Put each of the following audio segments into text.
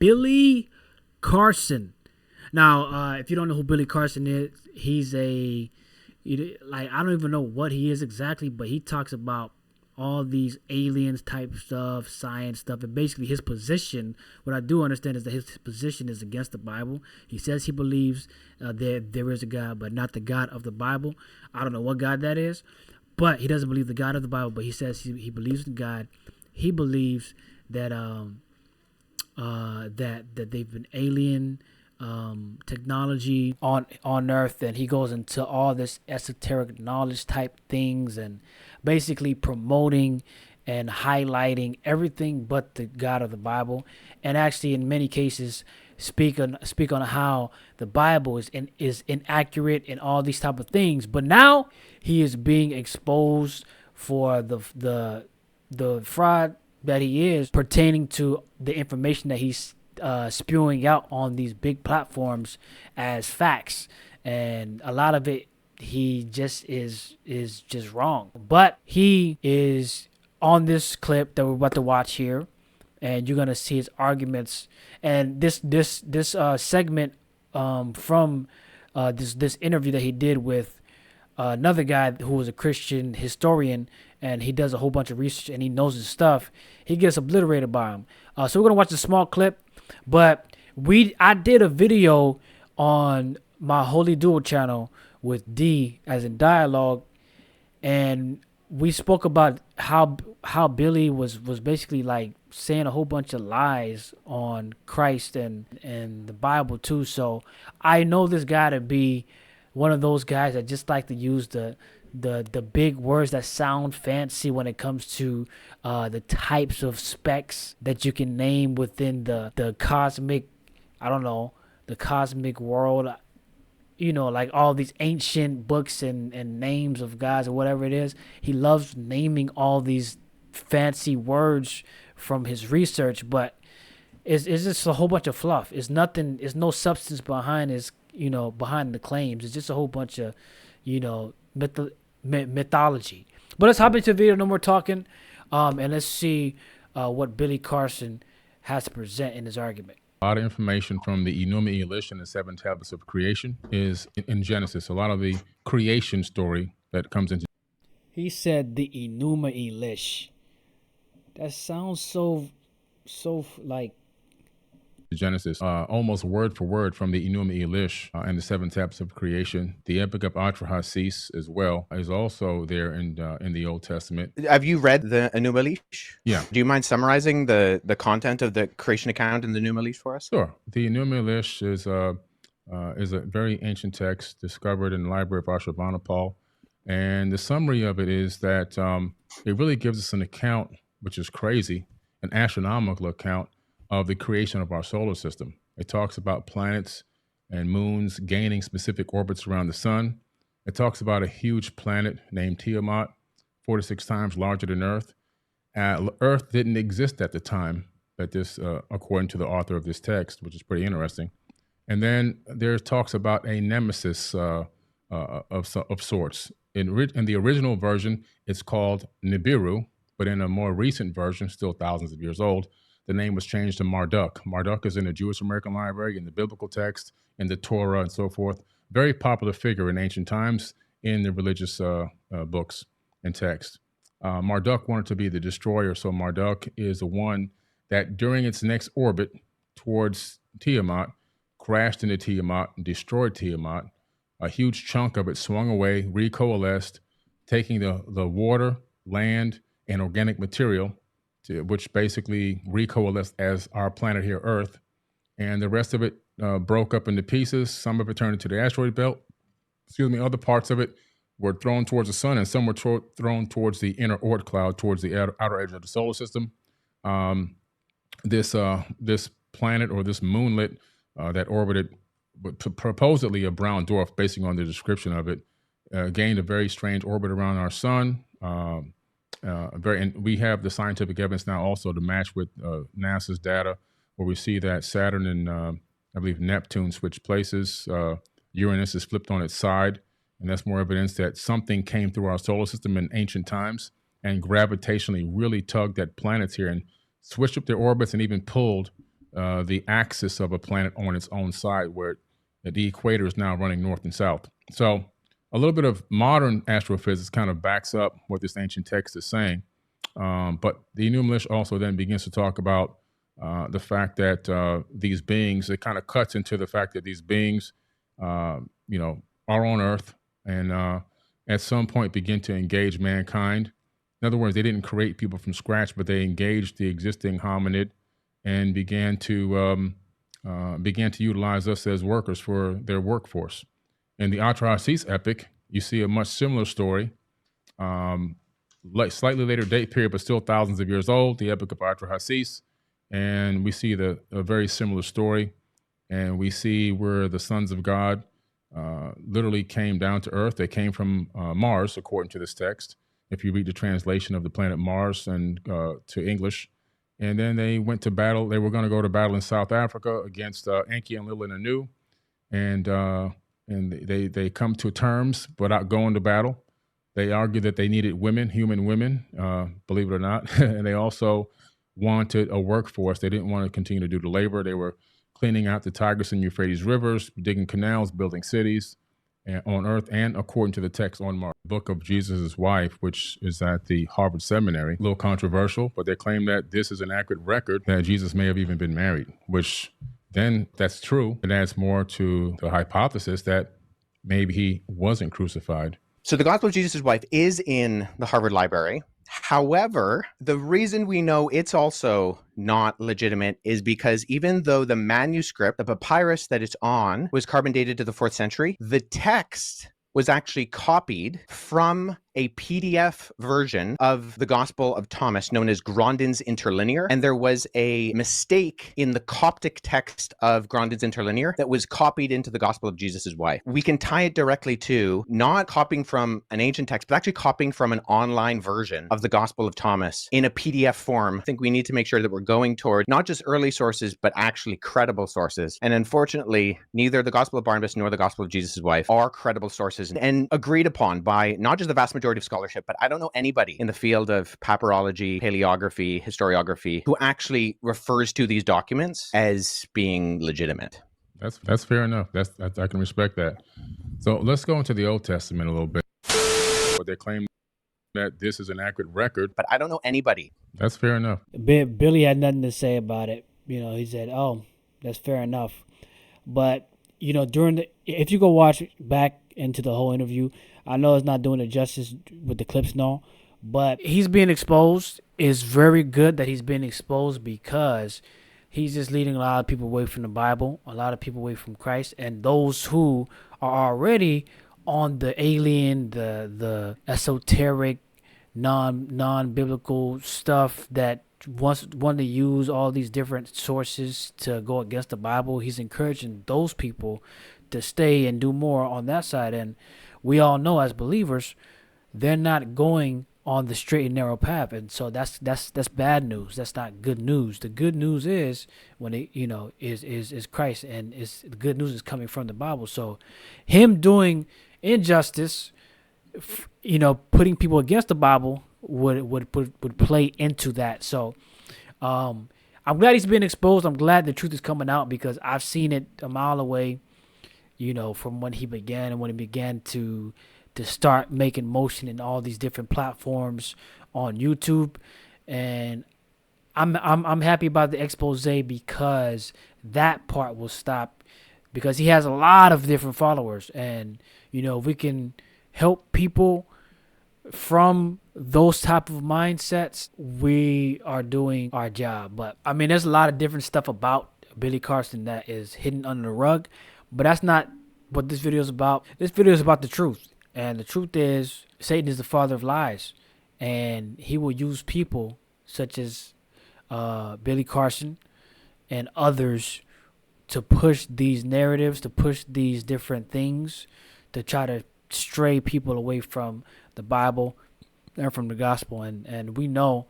Billy Carson. Now, if you don't know who Billy Carson is, he's I don't even know what he is exactly, but he talks about all these aliens type stuff, science stuff, and basically his position, what I do understand is that his position is against the Bible. He says he believes there is a God, but not the God of the Bible. I don't know what God that is, but he doesn't believe the God of the Bible, but he says he believes in God. He believes that that they've been alien technology on Earth, and he goes into all this esoteric knowledge type things and basically promoting and highlighting everything but the God of the Bible, and actually in many cases speak on how the Bible is inaccurate and all these type of things. But now he is being exposed for the fraud that he is pertaining to the information that he's spewing out on these big platforms as facts, and a lot of it he just is just wrong. But he is on this clip that we're about to watch here, and you're gonna see his arguments. And this segment from this interview that he did with another guy who was a Christian historian, and he does a whole bunch of research and he knows his stuff. He gets obliterated by him. So we're gonna watch a small clip, but I did a video on my Holy Duo channel with D, as in dialogue, and we spoke about how Billy was basically like saying a whole bunch of lies on Christ and the Bible too. So I know this guy to be one of those guys that just like to use the big words that sound fancy when it comes to the types of specs that you can name within the cosmic, I don't know, the cosmic world. You know, like all these ancient books and names of gods or whatever it is. He loves naming all these fancy words from his research, but it's just a whole bunch of fluff. It's nothing. There's no substance behind behind the claims. It's just a whole bunch of, mythology. But let's hop into the video. No more talking, and let's see what Billy Carson has to present in his argument. A lot of information from the Enuma Elish and the 7 tablets of creation is in Genesis. A lot of the creation story that comes into. He said the Enuma Elish. That sounds so like Genesis, almost word for word from the Enuma Elish and the 7 tablets of creation. The Epic of Atrahasis as well is also there in the Old Testament. Have you read the Enuma Elish? Yeah. Do you mind summarizing the content of the creation account in the Enuma Elish for us? Sure. The Enuma Elish is a very ancient text discovered in the Library of Ashurbanipal, and the summary of it is that it really gives us an account, which is crazy, an astronomical account of the creation of our solar system. It talks about planets and moons gaining specific orbits around the sun. It talks about a huge planet named Tiamat, 46 times larger than Earth. Earth didn't exist at the time that this, according to the author of this text, which is pretty interesting. And then there talks about a nemesis of sorts. In the original version, it's called Nibiru, but in a more recent version, still thousands of years old, the name was changed to Marduk. Marduk is in the Jewish American Library, in the biblical text, in the Torah, and so forth. Very popular figure in ancient times in the religious books and text. Marduk wanted to be the destroyer, so Marduk is the one that during its next orbit towards Tiamat, crashed into Tiamat and destroyed Tiamat. A huge chunk of it swung away, recoalesced, taking the water, land, and organic material, which basically recoalesced as our planet here, Earth, and the rest of it broke up into pieces. Some of it turned into the asteroid belt. Other parts of it were thrown towards the sun, and some were thrown towards the inner Oort cloud, towards the outer edge of the solar system. This planet, or this moonlet that orbited supposedly a brown dwarf, based on the description of it, gained a very strange orbit around our sun. And we have the scientific evidence now also to match with NASA's data, where we see that Saturn and I believe Neptune switch places. Uranus is flipped on its side, and that's more evidence that something came through our solar system in ancient times and gravitationally really tugged at planets here and switched up their orbits and even pulled the axis of a planet on its own side, where the equator is now running north and south. So a little bit of modern astrophysics kind of backs up what this ancient text is saying. But the Enuma Elish also then begins to talk about the fact that these beings, it kind of cuts into the fact that these beings, are on Earth and at some point begin to engage mankind. In other words, they didn't create people from scratch, but they engaged the existing hominid and began to utilize us as workers for their workforce. In the Atrahasis epic, you see a much similar story, slightly later date period, but still thousands of years old, the epic of Atrahasis. And we see a very similar story. And we see where the sons of God literally came down to Earth. They came from Mars, according to this text, if you read the translation of the planet Mars and to English. And then they went to battle. They were going to go to battle in South Africa against Enki and Lil and Anu. And they come to terms without going to battle. They argue that they needed women, human women, believe it or not. And they also wanted a workforce. They didn't want to continue to do the labor. They were cleaning out the Tigris and Euphrates rivers, digging canals, building cities on Earth, and according to the text on Mars. The book of Jesus' wife, which is at the Harvard Seminary, a little controversial, but they claim that this is an accurate record that Jesus may have even been married, which then, if that's true, it adds more to the hypothesis that maybe he wasn't crucified. So the Gospel of Jesus' wife is in the Harvard Library. However, the reason we know it's also not legitimate is because even though the manuscript, the papyrus that it's on, was carbon dated to the 4th century, the text was actually copied from a PDF version of the Gospel of Thomas known as Grandin's Interlinear. And there was a mistake in the Coptic text of Grandin's Interlinear that was copied into the Gospel of Jesus' wife. We can tie it directly to not copying from an ancient text, but actually copying from an online version of the Gospel of Thomas in a PDF form. I think we need to make sure that we're going toward not just early sources, but actually credible sources. And unfortunately, neither the Gospel of Barnabas nor the Gospel of Jesus' wife are credible sources and agreed upon by not just the vast majority of scholarship, but I don't know anybody in the field of papyrology, paleography, historiography who actually refers to these documents as being legitimate. That's fair enough. I can respect that. So let's go into the Old Testament a little bit. But they claim that this is an accurate record, but I don't know anybody. That's fair enough. Billy had nothing to say about it. He said, "Oh, that's fair enough." But if you go watch back into the whole interview, I know it's not doing it justice with the clips and all, but he's being exposed. It's very good that he's being exposed because he's just leading a lot of people away from the Bible, a lot of people away from Christ, and those who are already on the alien, the esoteric, non-biblical stuff that want to use all these different sources to go against the Bible. He's encouraging those people to stay and do more on that side. And we all know as believers, they're not going on the straight and narrow path. And so that's bad news. That's not good news. The good news is when it, is Christ, and the good news is coming from the Bible. So him doing injustice, putting people against the Bible would play into that. So I'm glad he's been exposed. I'm glad the truth is coming out because I've seen it a mile away, from when he began and when he began to start making motion in all these different platforms on YouTube. And I'm happy about the expose because that part will stop, because he has a lot of different followers. And, if we can help people from those type of mindsets, we are doing our job. But there's a lot of different stuff about Billy Carson that is hidden under the rug, but that's not what this video is about. This video is about the truth, and the truth is Satan is the father of lies, and he will use people such as Billy Carson and others to push these narratives, to push these different things, to try to stray people away from the Bible and from the gospel. And we know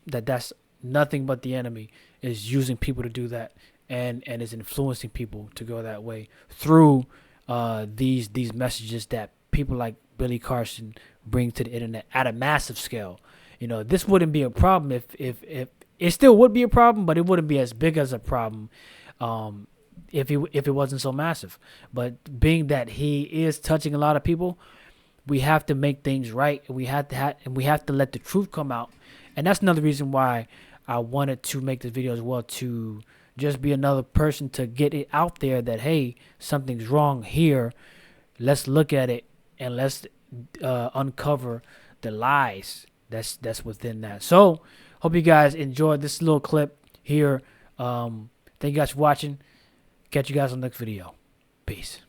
that that's nothing but the enemy is using people to do that, and is influencing people to go that way through these messages that people like Billy Carson bring to the internet at a massive scale. This wouldn't be a problem if it still would be a problem, but it wouldn't be as big as a problem if it wasn't so massive. But being that he is touching a lot of people, we have to make things right. And we have to let the truth come out. And that's another reason why I wanted to make this video as well, to just be another person to get it out there that, hey, something's wrong here. Let's look at it and let's uncover the lies that's within that. So hope you guys enjoyed this little clip here. Thank you guys for watching. Catch you guys on the next video. Peace.